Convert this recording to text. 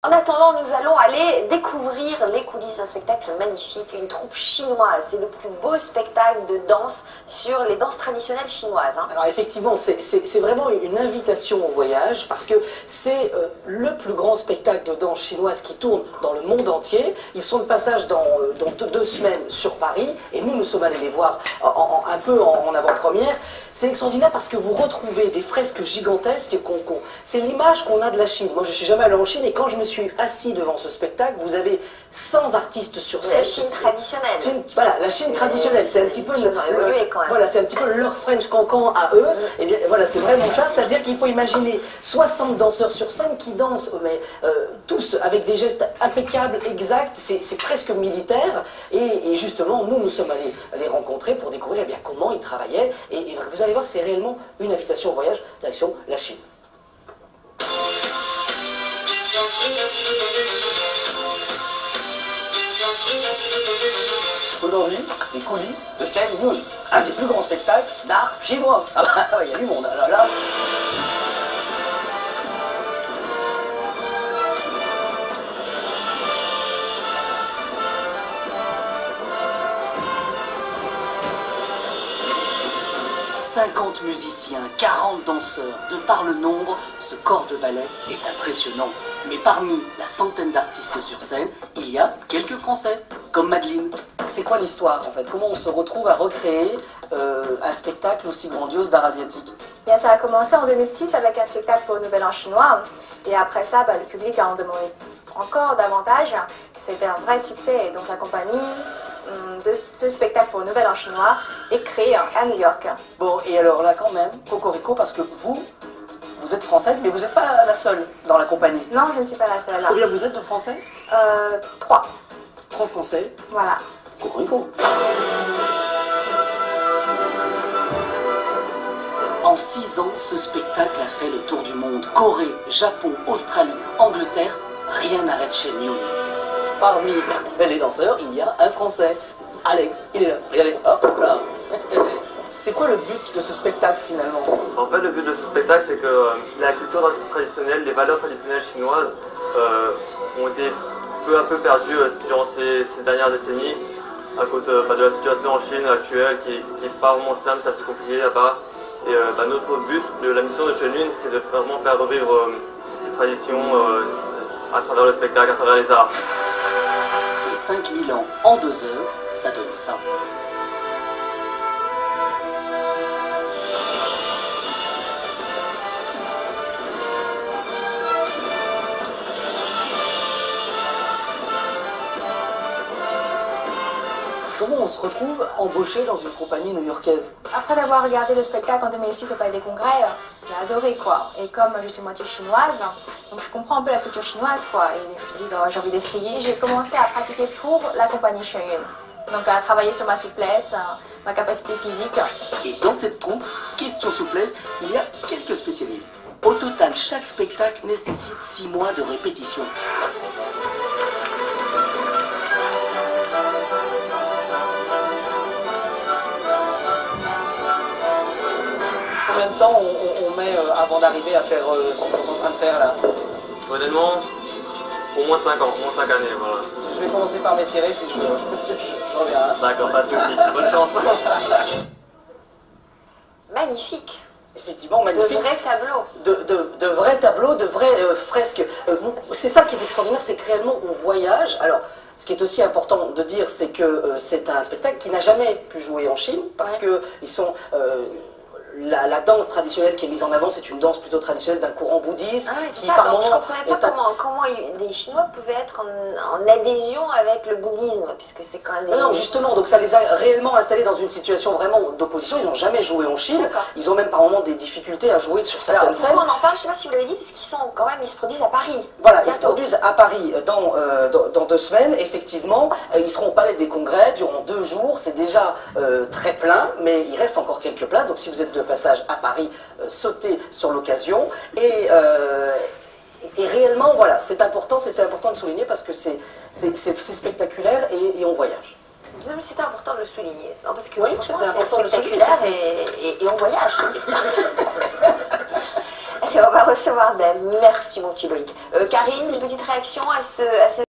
En attendant, nous allons aller découvrir les coulisses d'un spectacle magnifique, une troupe chinoise. C'est le plus beau spectacle de danse sur les danses traditionnelles chinoises. Alors effectivement, c'est vraiment une invitation au voyage parce que c'est le plus grand spectacle de danse chinoise qui tourne dans le monde entier. Ils sont de passage dans 2 semaines sur Paris et nous sommes allés les voir un peu en avant-première. C'est extraordinaire parce que vous retrouvez des fresques gigantesques. C'est l'image qu'on a de la Chine. Moi, je suis jamais allé en Chine et quand je me suis assis devant ce spectacle, vous avez 100 artistes sur scène. La Chine traditionnelle. Voilà, la Chine traditionnelle. C'est un petit peu voilà, c'est un petit peu leur French cancan à eux. Et bien voilà, c'est vraiment ça. C'est-à-dire qu'il faut imaginer 60 danseurs sur scène qui dansent, mais tous avec des gestes impeccables, exacts. C'est presque militaire. Et justement, nous sommes allés les rencontrer pour découvrir bien comment ils travaillaient. Et vous allez voir, c'est réellement une invitation au voyage direction la Chine. Aujourd'hui, les coulisses de Shen Yun, un des plus grands spectacles d'art chinois. Ah bah, il y a du monde, alors là. « 50 musiciens, 40 danseurs, de par le nombre, ce corps de ballet est impressionnant. Mais parmi la centaine d'artistes sur scène, il y a quelques Français, comme Madeleine. C'est quoi l'histoire en fait? Comment on se retrouve à recréer un spectacle aussi grandiose d'art asiatique? Bien, ça a commencé en 2006 avec un spectacle pour le Nouvel An chinois. Et après ça, le public a en demandé encore davantage. C'était un vrai succès. Et donc la compagnie de ce spectacle pour le Nouvel An chinois est créée à New York. Bon, et alors là quand même, cocorico, parce que vous êtes française, mais vous n'êtes pas la seule dans la compagnie. Non, je ne suis pas la seule. Combien vous êtes de Français? 3. 3 Français. Voilà. Cocorico. En 6 ans, ce spectacle a fait le tour du monde. Corée, Japon, Australie, Angleterre, rien n'arrête Shen Yun. Parmi les danseurs, il y a un Français, Alex. Il est là. Regardez, hop là. C'est quoi le but de ce spectacle finalement? En fait, le but de ce spectacle, c'est que la culture traditionnelle, les valeurs traditionnelles chinoises ont été peu à peu perdues durant ces dernières décennies à cause de la situation en Chine actuelle qui n'est pas vraiment simple, c'est assez compliqué là-bas. Et notre but de la mission de Shen Yun, c'est de vraiment faire revivre ces traditions à travers le spectacle, à travers les arts. Et 5000 ans en 2 heures, ça donne ça. Comment on se retrouve embauché dans une compagnie new-yorkaise? Après avoir regardé le spectacle en 2006 au Palais des Congrès, j'ai adoré quoi. Et comme je suis moitié chinoise, donc je comprends un peu la culture chinoise quoi. Et je me suis dit, j'ai envie d'essayer. J'ai commencé à pratiquer pour la compagnie Shen Yun. Donc à travailler sur ma souplesse, ma capacité physique. Et dans cette troupe, question souplesse, il y a quelques spécialistes. Au total, chaque spectacle nécessite 6 mois de répétition. Combien de temps on met avant d'arriver à faire ce qu'ils sont en train de faire là? Honnêtement, au moins 5 ans, au moins 5 années, voilà. Je vais commencer par m'étirer, puis je reviens. Hein. D'accord, pas de soucis. Bonne chance. Magnifique. Effectivement, magnifique. De vrais tableaux. De vrais tableaux, de vraies fresques. C'est ça qui est extraordinaire, c'est que réellement on voyage. Alors, ce qui est aussi important de dire, c'est que c'est un spectacle qui n'a jamais pu jouer en Chine, parce que ils sont... La danse traditionnelle qui est mise en avant, c'est une danse plutôt traditionnelle d'un courant bouddhiste. Ah oui, c'est ça. Donc, je ne comprenais pas comment les Chinois pouvaient être en adhésion avec le bouddhisme, puisque c'est quand même... Non, justement, donc ça les a réellement installés dans une situation vraiment d'opposition. Ils n'ont jamais joué en Chine. Ils ont même par moments des difficultés à jouer sur certaines scènes. Pourquoi on en parle? Je ne sais pas si vous l'avez dit, parce qu'ils sont quand même, ils se produisent à Paris. Voilà, ils se produisent à Paris dans 2 semaines, effectivement. Ils seront au Palais des Congrès durant 2 jours. C'est déjà très plein, mais il reste encore quelques places. Donc si vous êtes de passage à Paris, sautez sur l'occasion. Et réellement, voilà, c'était important de souligner parce que c'est spectaculaire et on voyage. C'était important de le souligner. Non, parce que oui, franchement, c'est spectaculaire et on voyage. on va recevoir des... Merci mon petit Loïc. Karine, une petite réaction à ce